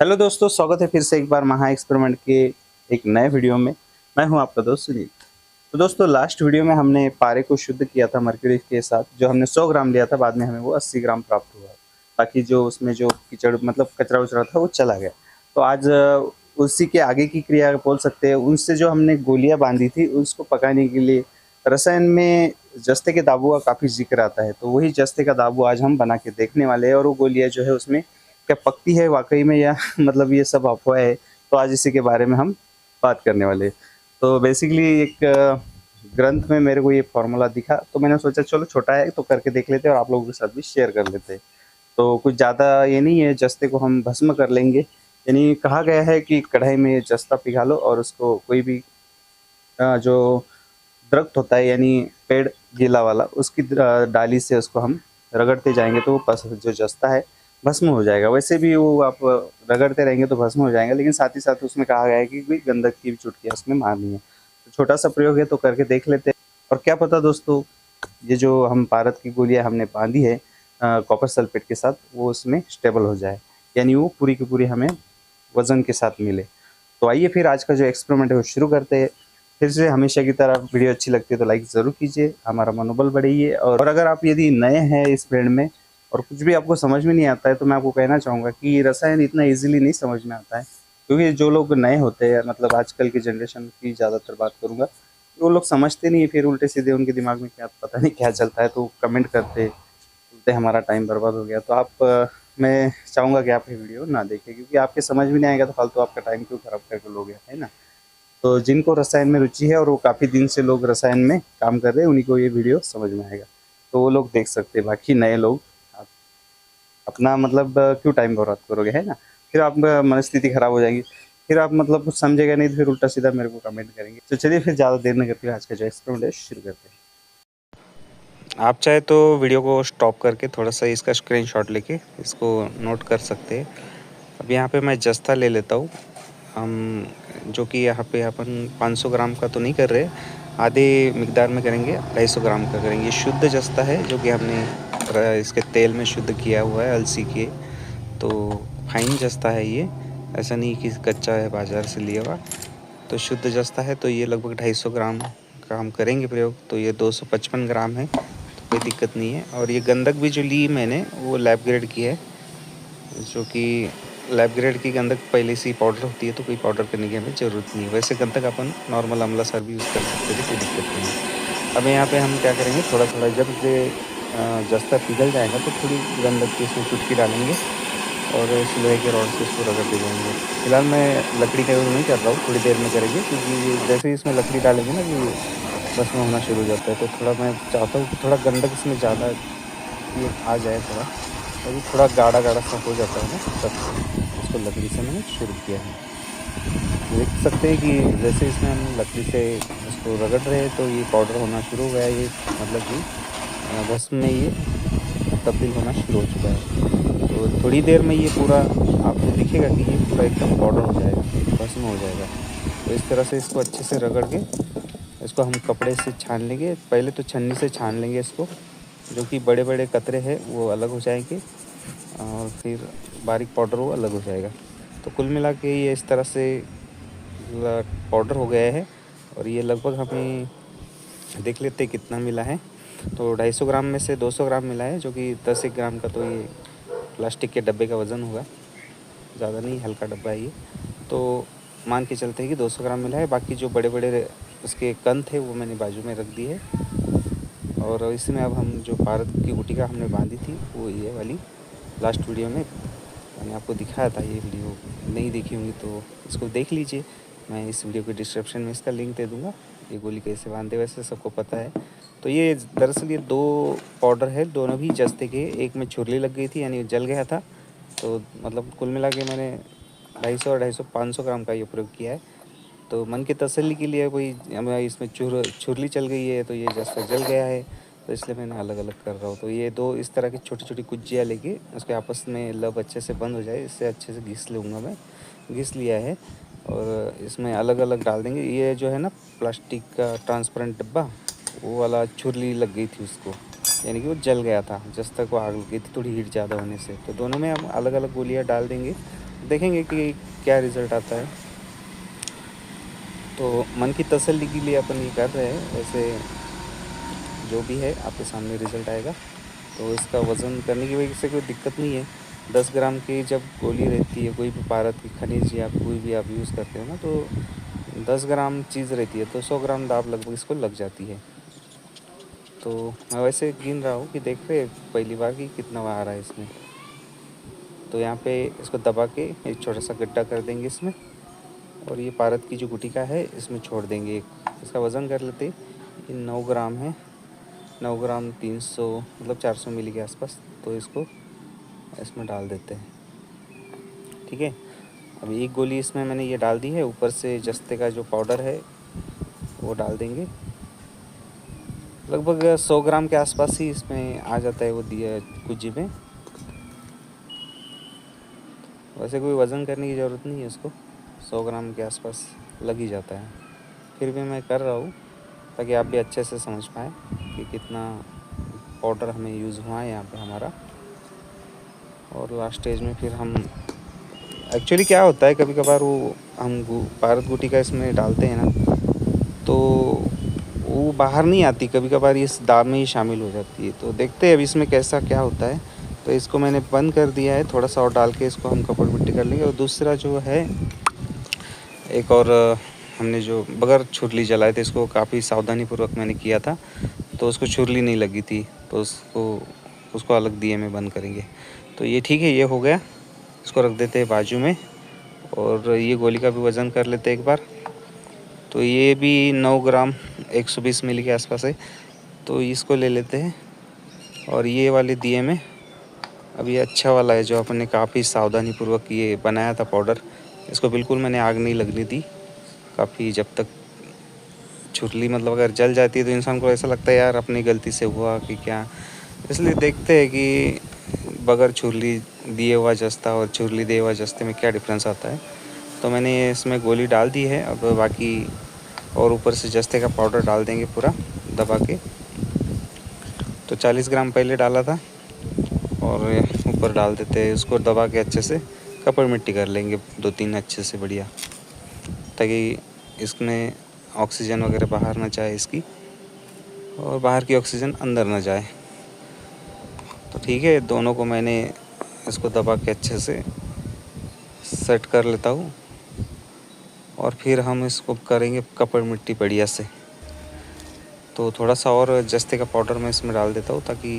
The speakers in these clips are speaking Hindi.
हेलो दोस्तों, स्वागत है फिर से एक बार महा एक्सपेरिमेंट के एक नए वीडियो में। मैं हूं आपका दोस्त सुनील। तो दोस्तों, लास्ट वीडियो में हमने पारे को शुद्ध किया था मर्क्यूरी के साथ। जो हमने 100 ग्राम लिया था, बाद में हमें वो 80 ग्राम प्राप्त हुआ। बाकी जो उसमें जो कीचड़ मतलब कचरा उचरा था वो चला गया। तो आज उसी के आगे की क्रिया बोल सकते हैं। उनसे जो हमने गोलियां बांधी थी उसको पकाने के लिए रसायन में जस्ते के दाबू का काफ़ी जिक्र आता है। तो वही जस्ते का दाबू आज हम बना के देखने वाले हैं। और वो गोलियां जो है उसमें क्या पकती है वाक़ई में, या मतलब ये सब अफ़वाह है? तो आज इसी के बारे में हम बात करने वाले हैं। तो बेसिकली एक ग्रंथ में मेरे को ये फ़ॉर्मूला दिखा, तो मैंने सोचा चलो छोटा है तो करके देख लेते हैं और आप लोगों के साथ भी शेयर कर लेते हैं। तो कुछ ज़्यादा ये नहीं है, जस्ते को हम भस्म कर लेंगे। यानी कहा गया है कि कढ़ाई में जस्ता पिघा लो और उसको कोई भी जो दरख्त होता है यानी पेड़ गीला वाला, उसकी डाली से उसको हम रगड़ते जाएँगे तो वो जो जस्ता है भस्म हो जाएगा। वैसे भी वो आप रगड़ते रहेंगे तो भस्म हो जाएगा, लेकिन साथ ही साथ उसमें कहा गया है कि कोई गंधक की भी चुटकियाँ उसमें मारनी है। तो छोटा-सा प्रयोग है तो करके देख लेते हैं। और क्या पता दोस्तों, ये जो हम पारद की गोलियाँ हमने बाँधी है कॉपर सल्फेट के साथ, वो उसमें स्टेबल हो जाए, यानी वो पूरी की पूरी हमें वज़न के साथ मिले। तो आइए फिर आज का जो एक्सपेरिमेंट है वो शुरू करते हैं। फिर से हमेशा की तरह वीडियो अच्छी लगती है तो लाइक ज़रूर कीजिए, हमारा मनोबल बढ़ाइए। और अगर आप यदि नए हैं इस फील्ड में और कुछ भी आपको समझ में नहीं आता है, तो मैं आपको कहना चाहूँगा कि रसायन इतना ईज़िली नहीं समझ में आता है। क्योंकि जो लोग नए होते हैं, मतलब आजकल की जनरेशन की ज़्यादातर बात करूँगा, वो लोग समझते नहीं है, फिर उल्टे-सीधे उनके दिमाग में क्या पता नहीं क्या चलता है, तो कमेंट करते, बोलते हमारा टाइम बर्बाद हो गया। तो मैं चाहूँगा कि आप ये वीडियो ना देखें, क्योंकि आपके समझ में नहीं आएगा तो फालतू आपका टाइम क्यों खराब करके लोगे, है ना? तो जिनको रसायन में रुचि है और वो काफ़ी दिन से लोग रसायन में काम कर रहे हैं, उन्हीं को ये वीडियो समझ में आएगा। तो वो लोग देख सकते हैं, बाकी नए लोग आप अपना मतलब क्यों टाइम बर्बाद करोगे, है ना? फिर आप मनस्थिति खराब हो जाएगी। फिर आप मतलब कुछ समझेगा नहीं तो फिर उल्टा-सीधा मेरे को कमेंट करेंगे। तो चलिए फिर ज़्यादा देर नहीं करते हुए आज का जो एक्सपेरिमेंट है शुरू करते हैं। आप चाहे तो वीडियो को स्टॉप करके थोड़ा-सा इसका स्क्रीनशॉट लेके इसको नोट कर सकते हैं। अब यहाँ पे मैं जस्ता ले लेता हूँ। हम जो कि यहाँ पे अपन 500 ग्राम का तो नहीं कर रहे, आधे मिकदार में करेंगे, 250 ग्राम का करेंगे। ये शुद्ध जस्ता है जो कि हमने इसके तेल में शुद्ध किया हुआ है अलसी के। तो फाइन जस्ता है ये, ऐसा नहीं कि कच्चा है बाज़ार से लिया हुआ। तो शुद्ध जस्ता है, तो ये लगभग 250 ग्राम का हम करेंगे प्रयोग। तो ये 255 ग्राम है, तो कोई दिक्कत नहीं है। और ये गंधक भी जो ली मैंने वो लैब ग्रेड की है, जो कि लैब ग्रेड की गंधक पहले से ही पाउडर होती है, तो कोई पाउडर करने की हमें ज़रूरत नहीं है। वैसे गंधक अपन नॉर्मल अमला सर भी यूज़ कर सकते थे, कोई दिक्कत नहीं है। अब यहाँ पे हम क्या करेंगे, थोड़ा-थोड़ा जब ये जस्ता पिघल जाएगा तो थोड़ी गंधक की इसमें चुटकी डालेंगे और इस लोहे के रॉड से इसको रगड़ते जाएंगे। फिलहाल मैं लकड़ी का यूज़ नहीं कर रहा हूँ, थोड़ी देर में करेंगे, क्योंकि जैसे ही इसमें लकड़ी डालेंगे ना कि भस्म होना शुरू हो जाता है। तो थोड़ा मैं चाहता हूँ कि थोड़ा गंधक इसमें ज़्यादा ये आ जाए थोड़ा, अभी थोड़ा गाढ़ा-गाढ़ा सा हो जाता है ना, तब इसको लकड़ी से मैंने शुरू किया है। देख सकते हैं कि जैसे इसमें हम लकड़ी से इसको रगड़ रहे हैं तो ये पाउडर होना शुरू हो गया है। ये मतलब कि भस्म में ये तब्दील होना शुरू हो चुका है। तो थोड़ी देर में ये पूरा आपको दिखेगा कि ये पूरा एकदम पाउडर हो जाएगा, भस्म हो जाएगा। तो इस तरह से इसको अच्छे से रगड़ के इसको हम कपड़े से छान लेंगे। पहले तो छन्नी से छान लेंगे इसको, जो कि बड़े-बड़े कतरे हैं वो अलग हो जाएंगे और फिर बारीक पाउडर वो अलग हो जाएगा। तो कुल मिला के ये इस तरह से पाउडर हो गया है। और ये लगभग हमें देख लेते हैं कितना मिला है। तो 250 ग्राम में से 200 ग्राम मिला है, जो कि 10 ग्राम का तो ये प्लास्टिक के डब्बे का वज़न होगा, ज़्यादा नहीं, हल्का डब्बा है ये। तो मान के चलते हैं कि 200 ग्राम मिला है। बाकी जो बड़े-बड़े उसके कण थे वो मैंने बाजू में रख दिए। और इसमें अब हम जो पारद की गुटिका हमने बांधी थी वो ये वाली, लास्ट वीडियो में मैंने आपको दिखाया था। ये वीडियो नहीं देखी होंगी तो इसको देख लीजिए, मैं इस वीडियो के डिस्क्रिप्शन में इसका लिंक दे दूँगा। ये गोली कैसे बांधते वैसे सबको पता है। तो ये दरअसल ये 2 पाउडर है, दोनों भी जस्ते के। एक में छुरली लग गई थी यानी जल गया था। तो मतलब कुल मिला के मैंने 250 और 250 500 ग्राम का ये प्रयोग किया है। तो मन की तसल्ली के लिए कोई हमें इसमें छुरली चल गई है तो ये जस्ता जल गया है, तो इसलिए मैंने अलग-अलग कर रहा हूँ। तो ये 2 इस तरह की छोटी-छोटी कुज्जियाँ लेके उसके आपस में लब अच्छे से बंद हो जाए, इससे अच्छे से घिस लूँगा मैं। घिस लिया है और इसमें अलग-अलग डाल देंगे। ये जो है ना प्लास्टिक का ट्रांसपेरेंट डब्बा, वो वाला छुरली लग गई थी उसको, यानी कि वो जल गया था, जस्ता को आग लग गई थी थोड़ी हीट ज़्यादा होने से। तो दोनों में हम अलग-अलग गोलियाँ डाल देंगे देखेंगे कि क्या रिज़ल्ट आता है। तो मन की तसल्ली के लिए अपन ये कर रहे हैं। वैसे जो भी है आपके सामने रिज़ल्ट आएगा। तो इसका वज़न करने की वजह से कोई दिक्कत नहीं है। 10 ग्राम की जब गोली रहती है, कोई भी पारद की खनिज या कोई भी आप यूज़ करते हो ना, तो 10 ग्राम चीज़ रहती है तो 100 ग्राम दाब लगभग इसको लग जाती है। तो मैं वैसे गिन रहा हूँ कि देख रहे पहली बार कि कितना आ रहा है इसमें। तो यहाँ पे इसको दबा के एक छोटा सा गड्ढा कर देंगे इसमें, और ये पारद की जो गुटिका है इसमें छोड़ देंगे। इसका वज़न कर लेते, ये 9 ग्राम है, 9 ग्राम 300 मतलब 400 मिली के आसपास। तो इसको इसमें डाल देते हैं। ठीक है, अभी एक गोली इसमें मैंने ये डाल दी है। ऊपर से जस्ते का जो पाउडर है वो डाल देंगे। लगभग 100 ग्राम के आसपास ही इसमें आ जाता है वो दिया कुजी में। वैसे कोई वज़न करने की ज़रूरत नहीं है इसको, 100 ग्राम के आसपास लग ही जाता है। फिर भी मैं कर रहा हूँ ताकि आप भी अच्छे से समझ पाएँ कि कितना पाउडर हमें यूज़ हुआ है यहाँ पे हमारा। और लास्ट स्टेज में फिर हम एक्चुअली क्या होता है, कभी कभार वो हम पारद गुटिका इसमें डालते हैं ना, तो वो बाहर नहीं आती, कभी कभार इस दाब में ही शामिल हो जाती है। तो देखते हैं अब इसमें कैसा क्या होता है। तो इसको मैंने बंद कर दिया है, थोड़ा सा और डाल के इसको हम कपड़ मिट्टी कर लेंगे। और दूसरा जो है एक और हमने जो बगैर छुरली जलाए थे, इसको काफ़ी सावधानीपूर्वक मैंने किया था, तो उसको छुरली नहीं लगी थी, तो उसको अलग दिए में बंद करेंगे। तो ये ठीक है, ये हो गया। इसको रख देते हैं बाजू में। और ये गोली का भी वज़न कर लेते हैं एक बार। तो ये भी 9 ग्राम 120 मिली के आसपास है। तो इसको ले लेते हैं। और ये वाले दिए में अब ये अच्छा वाला है जो अपने काफ़ी सावधानीपूर्वक ये बनाया था पाउडर, इसको बिल्कुल मैंने आग नहीं लगने दी। काफ़ी जब तक छुरली मतलब अगर जल जाती है तो इंसान को ऐसा लगता है यार अपनी गलती से हुआ कि क्या। इसलिए देखते हैं कि बगैर छुरली दिए हुआ जस्ता और छुरली दिए हुआ जस्ते में क्या डिफरेंस आता है। तो मैंने इसमें गोली डाल दी है। अब बाकी और ऊपर से जस्ते का पाउडर डाल देंगे पूरा दबा के। तो 40 ग्राम पहले डाला था और ऊपर डाल देते हैं। इसको दबा के अच्छे से कपड़ मिट्टी कर लेंगे 2-3 अच्छे से बढ़िया, ताकि इसमें ऑक्सीजन वगैरह बाहर ना जाए इसकी, और बाहर की ऑक्सीजन अंदर ना जाए। तो ठीक है, दोनों को मैंने इसको दबा के अच्छे से सेट कर लेता हूँ। और फिर हम इसको करेंगे कपड़ मिट्टी बढ़िया से। तो थोड़ा सा और जस्ते का पाउडर मैं इसमें डाल देता हूँ ताकि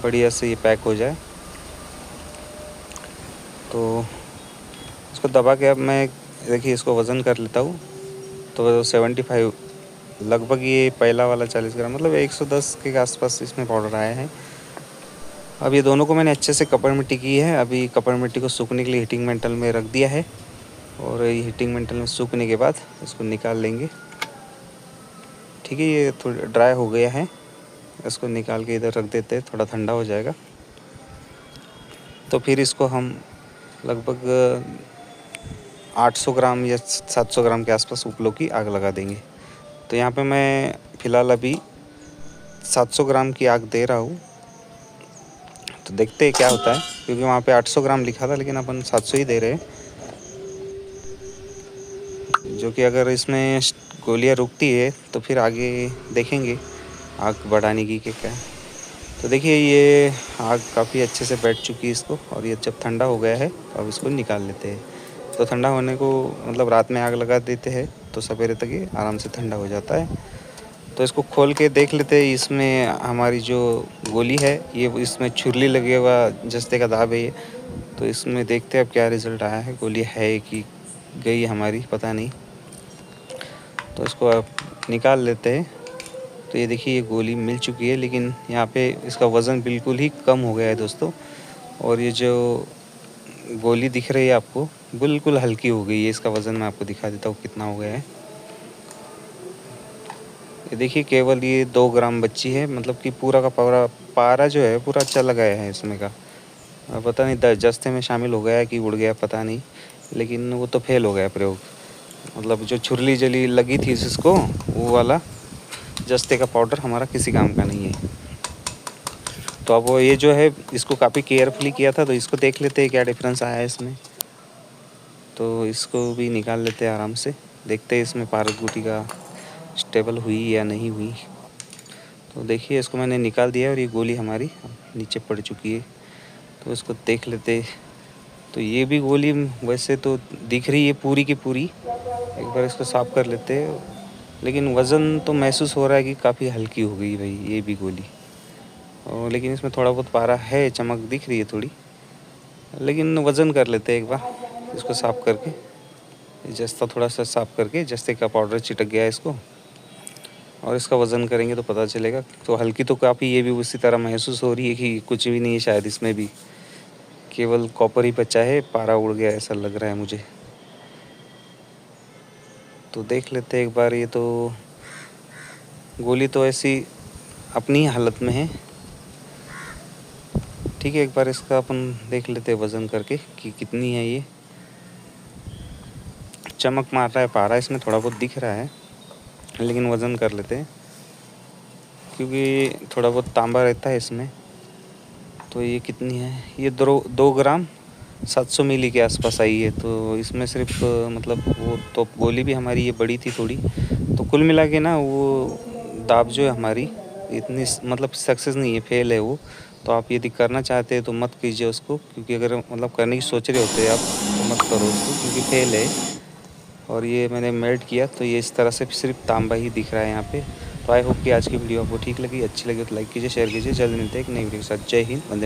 बढ़िया से ये पैक हो जाए। तो इसको दबा के अब मैं देखिए इसको वज़न कर लेता हूँ। तो 75 लगभग, ये पहला वाला 40 ग्राम मतलब 110 के आसपास इसमें पाउडर आया है। अब ये दोनों को मैंने अच्छे से कपड़ मिट्टी की है। अभी कपड़ मिट्टी को सूखने के लिए हीटिंग मेटल में रख दिया है, और ये हीटिंग मेटल में सूखने के बाद इसको निकाल लेंगे। ठीक है, ये थोड़ा ड्राई हो गया है, इसको निकाल के इधर रख देते हैं, थोड़ा ठंडा हो जाएगा। तो फिर इसको हम लगभग 800 ग्राम या 700 ग्राम के आसपास उपलों की आग लगा देंगे। तो यहाँ पे मैं फ़िलहाल अभी 700 ग्राम की आग दे रहा हूँ। तो देखते हैं क्या होता है, क्योंकि वहाँ पे 800 ग्राम लिखा था लेकिन अपन 700 ही दे रहे हैं। जो कि अगर इसमें गोलियाँ रुकती है तो फिर आगे देखेंगे आग बढ़ाने की क्या है। तो देखिए ये आग काफ़ी अच्छे से बैठ चुकी है इसको, और ये जब ठंडा हो गया है तो अब इसको निकाल लेते हैं। तो ठंडा होने को मतलब रात में आग लगा देते हैं तो सवेरे तक ये आराम से ठंडा हो जाता है। तो इसको खोल के देख लेते हैं। इसमें हमारी जो गोली है ये इसमें छुरली लगे हुआ जस्ते का दाब है ये। तो इसमें देखते हैं अब क्या रिज़ल्ट आया है, गोली है कि गई हमारी पता नहीं। तो इसको अब निकाल लेते हैं। तो ये देखिए ये गोली मिल चुकी है, लेकिन यहाँ पे इसका वज़न बिल्कुल ही कम हो गया है दोस्तों। और ये जो गोली दिख रही है आपको बिल्कुल हल्की हो गई है। इसका वज़न मैं आपको दिखा देता हूँ कितना हो गया है। ये देखिए केवल ये 2 ग्राम बची है, मतलब कि पूरा का पूरा पारा जो है पूरा चला गया है इसमें का। पता नहीं जस्ते में शामिल हो गया है कि उड़ गया पता नहीं, लेकिन वो तो फेल हो गया प्रयोग। मतलब जो छुरली जली लगी थी इसको, वो वाला जस्ते का पाउडर हमारा किसी काम का नहीं है। तो अब वो ये जो है इसको काफ़ी केयरफुली किया था, तो इसको देख लेते हैं क्या डिफरेंस आया है इसमें। तो इसको भी निकाल लेते हैं आराम से, देखते हैं इसमें पारक गुटिका स्टेबल हुई या नहीं हुई। तो देखिए इसको मैंने निकाल दिया और ये गोली हमारी नीचे पड़ चुकी है। तो इसको देख लेते। तो ये भी गोली वैसे तो दिख रही है पूरी की पूरी, एक बार इसको साफ़ कर लेते हैं। लेकिन वज़न तो महसूस हो रहा है कि काफ़ी हल्की हो गई भाई ये भी गोली। और लेकिन इसमें थोड़ा बहुत पारा है, चमक दिख रही है थोड़ी। लेकिन वज़न कर लेते हैं एक बार इसको साफ़ करके, जस्ता थोड़ा सा साफ़ करके, जस्ते का पाउडर चिटक गया है इसको, और इसका वज़न करेंगे तो पता चलेगा। तो हल्की तो काफ़ी ये भी उसी तरह महसूस हो रही है कि कुछ भी नहीं है शायद इसमें भी, केवल कॉपर ही बचा है, पारा उड़ गया ऐसा लग रहा है मुझे। तो देख लेते हैं एक बार। ये तो गोली तो ऐसी अपनी हालत में है, ठीक है। एक बार इसका अपन देख लेते हैं वज़न करके कि कितनी है ये। चमक मार रहा है पारा, इसमें थोड़ा बहुत दिख रहा है, लेकिन वज़न कर लेते हैं क्योंकि थोड़ा बहुत तांबा रहता है इसमें। तो ये कितनी है, ये 2 ग्राम 700 मिली के आसपास आई है। तो इसमें सिर्फ मतलब वो तो गोली भी हमारी ये बड़ी थी थोड़ी। तो कुल मिला के ना वो दाब जो है हमारी इतनी मतलब सक्सेस नहीं है, फेल है वो। तो आप यदि करना चाहते हैं तो मत कीजिए उसको, क्योंकि अगर मतलब करने की सोच रहे होते हैं आप तो मत करो उसको, क्योंकि फेल है। और ये मैंने मेल्ट किया तो ये इस तरह से सिर्फ तांबा ही दिख रहा है यहाँ पे। तो आई होप कि आज की वीडियो आपको ठीक लगी, अच्छी लगी तो लाइक कीजिए, शेयर कीजिए। जल्द मिलते हैं एक नई वीडियो के साथ। जय हिंद, वंदे।